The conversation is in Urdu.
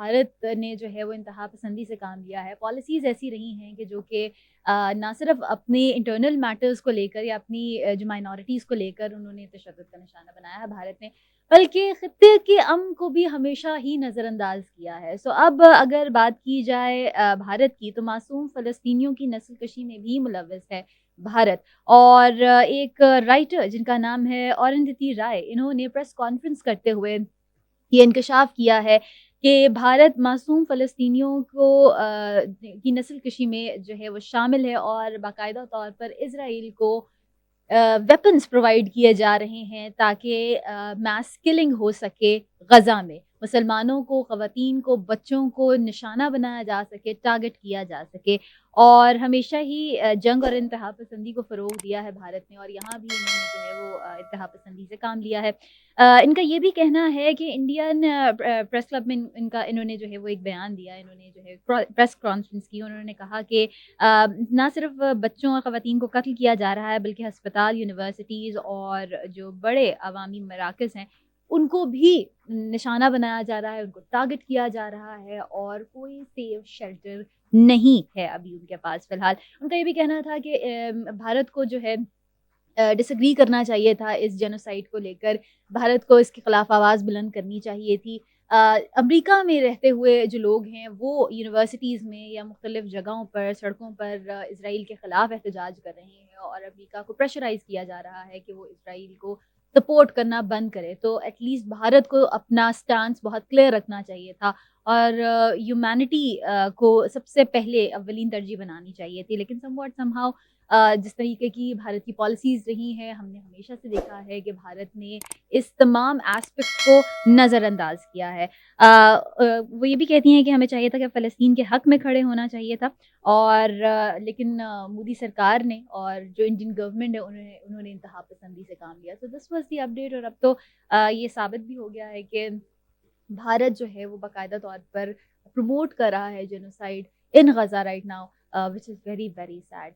بھارت نے جو ہے وہ انتہا پسندی سے کام لیا ہے، پالیسیز ایسی رہی ہیں کہ جو کہ نہ صرف اپنے انٹرنل میٹرز کو لے کر یا اپنی جو مائنورٹیز کو لے کر انہوں نے تشدد کا نشانہ بنایا ہے بھارت نے، بلکہ خطے کے امن کو بھی ہمیشہ ہی نظر انداز کیا ہے۔ سو اب اگر بات کی جائے بھارت کی، تو معصوم فلسطینیوں کی نسل کشی میں بھی ملوث ہے بھارت۔ اور ایک رائٹر جن کا نام ہے اورندھتی رائے، انہوں نے پریس کانفرنس کرتے ہوئے یہ انکشاف کیا ہے کہ بھارت معصوم فلسطینیوں کو کی نسل کشی میں جو ہے وہ شامل ہے، اور باقاعدہ طور پر اسرائیل کو ویپنز پرووائڈ کیے جا رہے ہیں تاکہ میس کلنگ ہو سکے غزہ میں، مسلمانوں کو، خواتین کو، بچوں کو نشانہ بنایا جا سکے، ٹارگٹ کیا جا سکے۔ اور ہمیشہ ہی جنگ اور انتہا پسندی کو فروغ دیا ہے بھارت نے، اور یہاں بھی انہوں نے جو ہے وہ انتہا پسندی سے کام لیا ہے۔ ان کا یہ بھی کہنا ہے کہ انڈین پریس کلب میں انہوں نے جو ہے وہ ایک بیان دیا، انہوں نے جو ہے پریس کانفرنس کی، انہوں نے کہا کہ نہ صرف بچوں اور خواتین کو قتل کیا جا رہا ہے، بلکہ ہسپتال، یونیورسٹیز اور جو بڑے عوامی مراکز ہیں ان کو بھی نشانہ بنایا جا رہا ہے، ان کو ٹارگٹ کیا جا رہا ہے، اور کوئی سیف شیلٹر نہیں ہے ابھی ان کے پاس فی الحال۔ ان کا یہ بھی کہنا تھا کہ بھارت کو جو ہے ڈس ایگری کرنا چاہیے تھا اس جینوسائیڈ کو لے کر، بھارت کو اس کے خلاف آواز بلند کرنی چاہیے تھی۔ امریکہ میں رہتے ہوئے جو لوگ ہیں وہ یونیورسٹیز میں یا مختلف جگہوں پر، سڑکوں پر اسرائیل کے خلاف احتجاج کر رہے ہیں، اور امریکہ کو پریشرائز کیا جا رہا ہے کہ وہ اسرائیل کو سپورٹ کرنا بند کرے۔ تو ایٹ لیسٹ بھارت کو اپنا سٹانس بہت کلیئر رکھنا چاہیے تھا، اور ہیومینٹی کو سب سے پہلے اولین ترجیح بنانی چاہیے تھی، لیکن سم واٹ سم ہاؤ جس طریقے کی بھارت کی پالیسیز رہی ہیں، ہم نے ہمیشہ سے دیکھا ہے کہ بھارت نے اس تمام ایسپیکٹ کو نظر انداز کیا ہے۔ وہ یہ بھی کہتی ہیں کہ ہمیں چاہیے تھا کہ فلسطین کے حق میں کھڑے ہونا چاہیے تھا، اور لیکن مودی سرکار نے اور جو انڈین گورنمنٹ ہے انہوں نے انتہا پسندی سے کام لیا۔ سو دس واز دی اپڈیٹ، اور اب تو یہ ثابت بھی ہو گیا ہے کہ بھارت جو ہے وہ باقاعدہ طور پر پروموٹ کر رہا ہے genocide in Gaza right now, which is very very sad.